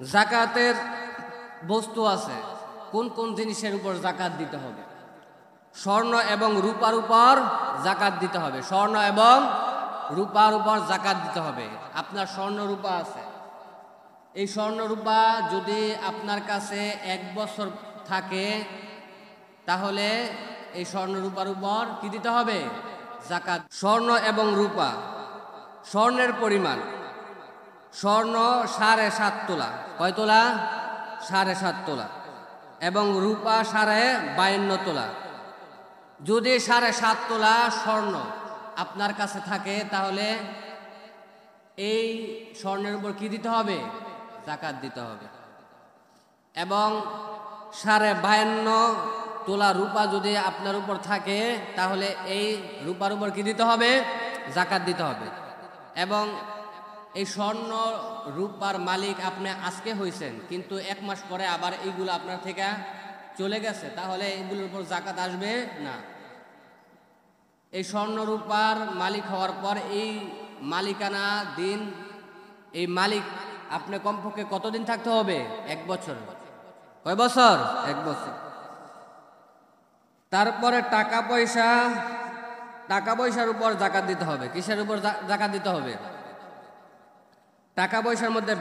জাকাতের বস্তু আছে, কোন কোন জিনিসের উপর জাকাত দিতে হবে? স্বর্ণ এবং রূপার উপর জাকাত দিতে হবে। স্বর্ণ এবং রূপার উপর জাকাত দিতে হবে। আপনার স্বর্ণ রূপা আছে, এই স্বর্ণ রূপা যদি আপনার কাছে 1 বছর থাকে তাহলে এই স্বর্ণ রূপার উপর কি দিতে হবে? জাকাত। স্বর্ণ এবং রূপা, স্বর্ণের পরিমাণ, স্বর্ণ 7.5 তোলা। কয় তোলা? 7.5 তোলা। এবং রূপা 52.5 তোলা। যদি 7.5 তোলা স্বর্ণ আপনার কাছে থাকে তাহলে এই স্বর্ণের উপর কি দিতে হবে? জাকাত দিতে হবে। এবং 52.5 তোলা রূপা যদি আপনার উপর থাকে তাহলে এই রূপার উপর কি দিতে হবে? জাকাত দিতে হবে। এবং এই স্বর্ণ রূপার মালিক আপনি আজকে হয়েছেন, কিন্তু 1 মাস পরে আবার এইগুলো আপনার থেকে চলে গেছে, তাহলে এইগুলোর উপর জাকাত আসবে না। এই স্বর্ণ রূপার মালিক হওয়ার পর এই মালিকানা দিন, এই মালিক আপনি কমপক্ষে কতদিন থাকতে হবে? 1 বছর। কয় বছর? 1 বছর। তারপরে টাকা পয়সা, টাকা পয়সার উপর জাকাত দিতে হবে। কিসের উপর জাকাত দিতে হবে? টাকা পয়সার মধ্যে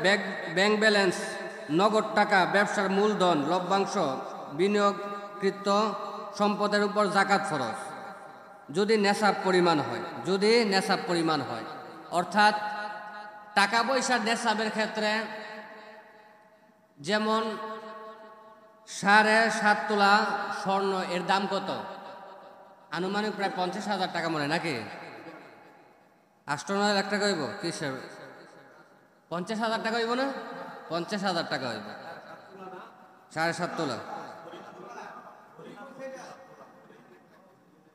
ব্যাংক ব্যালেন্স, নগদ টাকা, ব্যবসার মূলধন, লভ্যাংশ, বিনিয়োগকৃত সম্পদের উপর জাকাত ফরজ যদি নেশাব পরিমাণ হয়। যদি নেশাব পরিমাণ হয়, অর্থাৎ টাকা পয়সার নেশাবের ক্ষেত্রে যেমন 7.5 তোলা স্বর্ণ, এর দাম কত? আনুমানিক প্রায় 50,000 টাকা মনে, নাকি? 8-9 লাখ টাকা হইব? কিসের 50,000 টাকা হইব না? 50,000 টাকা হইব। 7.5 তোলা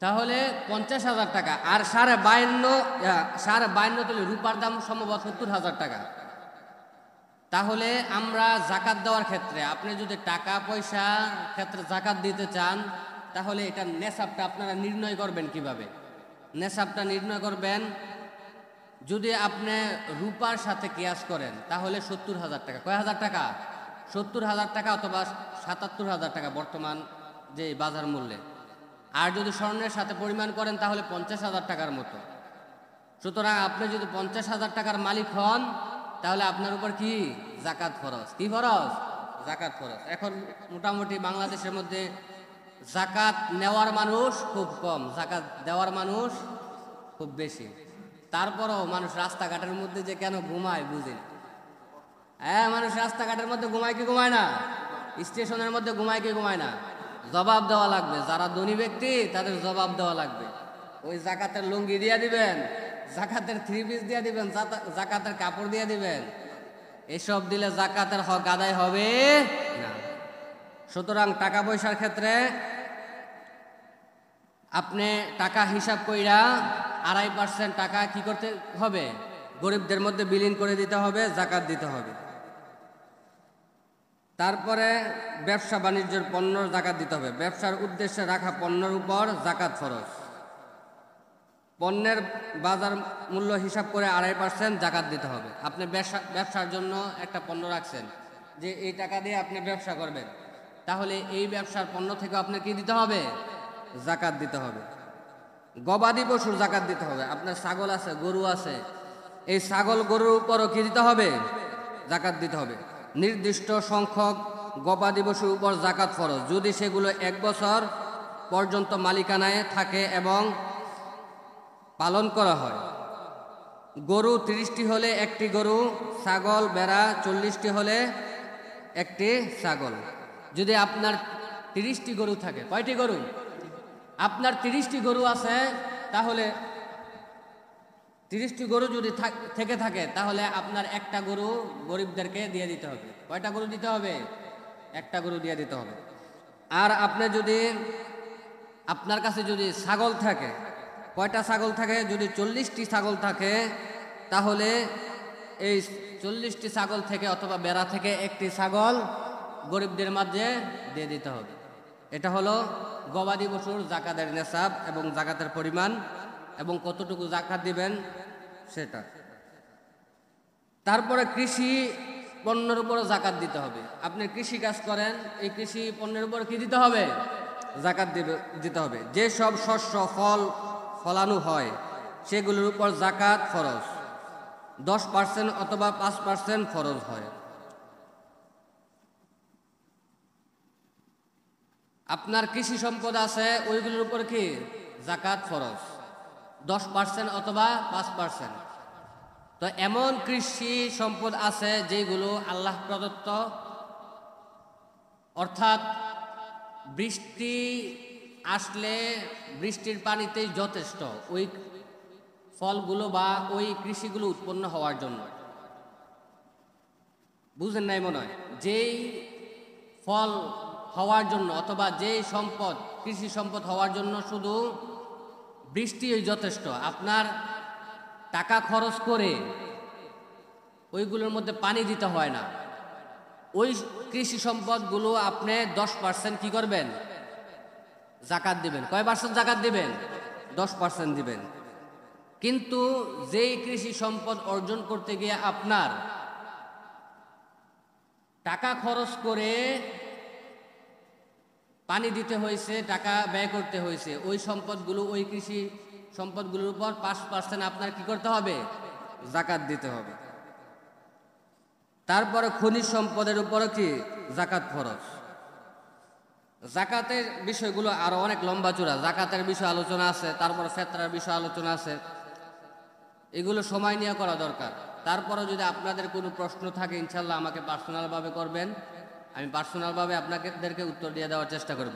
তাহলে 50,000 টাকা। আর 52.5 তোলে রূপার দাম সম্ভবত 70,000 টাকা। তাহলে আমরা জাকাত দেওয়ার ক্ষেত্রে, আপনি যদি টাকা পয়সা ক্ষেত্রে জাকাত দিতে চান তাহলে এটা নেশাবটা আপনারা নির্ণয় করবেন কিভাবে? নেশাবটা নির্ণয় করবেন, যদি আপনি রূপার সাথে কিয়াস করেন তাহলে 70,000 টাকা। কয় হাজার টাকা? 70,000 টাকা অথবা 77,000 টাকা বর্তমান যে বাজার মূল্যে। আর যদি স্বর্ণের সাথে পরিমাণ করেন তাহলে 50,000 টাকার মতো। সুতরাং আপনি যদি 50,000 টাকার মালিক হন তাহলে আপনার উপর কি? জাকাত ফরজ। কি ফরজ? জাকাত ফরজ। এখন মোটামুটি বাংলাদেশের মধ্যে জাকাত নেওয়ার মানুষ খুব কম, জাকাত দেওয়ার মানুষ খুব বেশি। তারপরও মানুষ রাস্তাঘাটের মধ্যে যে কেন ঘুমায় বুঝি না। হ্যাঁ, মানুষ রাস্তাঘাটের মধ্যে ঘুমায় কি ঘুমায় না? স্টেশনের মধ্যে ঘুমায় কি ঘুমায় না? জবাব দেওয়া লাগবে। যারা ধনী ব্যক্তি তাদের জবাব দেওয়া লাগবে। ওই জাকাতের লুঙ্গি দিয়ে দিবেন, জাকাতের 3 পিস দিয়ে দিবেন, জাকাতের কাপড় দিয়ে দিবেন, এসব দিলে জাকাতের হক আদায় হবে না। সুতরাং টাকা পয়সার ক্ষেত্রে আপনি টাকা হিসাব কইরা 2.5% টাকা কি করতে হবে? গরিবদের মধ্যে বিলীন করে দিতে হবে, জাকাত দিতে হবে। তারপরে ব্যবসা বাণিজ্যের পণ্যর জাকাত দিতে হবে। ব্যবসার উদ্দেশ্যে রাখা পণ্যের উপর জাকাত ফরজ। পণ্যের বাজার মূল্য হিসাব করে 2.5% জাকাত দিতে হবে। আপনি ব্যবসার জন্য একটা পণ্য রাখছেন, যে এই টাকা দিয়ে আপনি ব্যবসা করবেন, তাহলে এই ব্যবসার পণ্য থেকে আপনি কি দিতে হবে? জাকাত দিতে হবে। গবাদি পশুর জাকাত দিতে হবে। আপনার ছাগল আছে, গরু আছে, এই ছাগল গরুর উপরও কি দিতে হবে? জাকাত দিতে হবে। নির্দিষ্ট সংখ্যক গবাদি পশুর উপর জাকাত ফরজ যদি সেগুলো 1 বছর পর্যন্ত মালিকানায় থাকে এবং পালন করা হয়। গরু 30টি হলে একটি গরু, ছাগল ভেড়া 40টি হলে একটি ছাগল। যদি আপনার 30টি গরু থাকে, কয়টি গরু? আপনার 30টি গরু আছে, তাহলে 30টি গরু যদি থেকে থাকে তাহলে আপনার একটা গরু গরিবদেরকে দিয়ে দিতে হবে। কয়টা গরু দিতে হবে? একটা গরু দিয়ে দিতে হবে। আর আপনি যদি, আপনার কাছে যদি ছাগল থাকে, কয়টা ছাগল থাকে? যদি 40টি ছাগল থাকে তাহলে এই 40টি ছাগল থেকে অথবা বেড়া থেকে একটি ছাগল গরিবদের মাঝে দিয়ে দিতে হবে। এটা হলো গবাদি পশুর জাকাতের নেশাব এবং জাকাতের পরিমাণ এবং কতটুকু জাকাত দিবেন সেটা। তারপরে কৃষি পণ্যের উপর জাকাত দিতে হবে। আপনি কৃষি কাজ করেন, এই কৃষি পণ্যের উপর কি দিতে হবে? জাকাত দিতে হবে। যে সব শস্য ফল ফলানো হয় সেগুলোর উপর জাকাত ফরজ, 10% অথবা 5% ফরজ হয়। আপনার কৃষি সম্পদ আছে, ওইগুলোর উপর কি জাকাত ফরজ, 10% অথবা 5%। তো এমন কৃষি সম্পদ আছে যেগুলো আল্লাহ প্রদত্ত, অর্থাৎ বৃষ্টি আসলে বৃষ্টির পানিতেই যথেষ্ট ওই ফলগুলো বা ওই কৃষিগুলো উৎপন্ন হওয়ার জন্য। বুঝেন নাই মনে হয়? যেই ফল হওয়ার জন্য অথবা যেই সম্পদ, কৃষি সম্পদ হওয়ার জন্য শুধু বৃষ্টিই যথেষ্ট, আপনার টাকা খরচ করে ওইগুলোর মধ্যে পানি দিতে হয় না, ওই কৃষি সম্পদগুলো আপনি 10% কি করবেন? জাকাত দিবেন। কয় পার্সেন্ট জাকাত দিবেন? 10% দিবেন। কিন্তু যেই কৃষি সম্পদ অর্জন করতে গিয়ে আপনার টাকা খরচ করে পানি দিতে হয়েছে, টাকা ব্যয় করতে হয়েছে, ওই সম্পদগুলো, ওই কৃষি সম্পদগুলোর উপর 5% আপনার কি করতে হবে? জাকাত দিতে হবে। তারপরে খনিজ সম্পদের উপরও কি জাকাত ফরজ। জাকাতের বিষয়গুলো আরো অনেক লম্বা চূড়া, জাকাতের বিষয় আলোচনা আছে, তারপরে ফেতরার বিষয় আলোচনা আছে, এগুলো সময় নিয়ে করা দরকার। তারপরে যদি আপনাদের কোনো প্রশ্ন থাকে ইনশাল্লাহ আমাকে পার্সোনালভাবে করবেন, আমি পার্সোনালভাবে আপনাদেরকে উত্তর দিয়ে দেওয়ার চেষ্টা করব।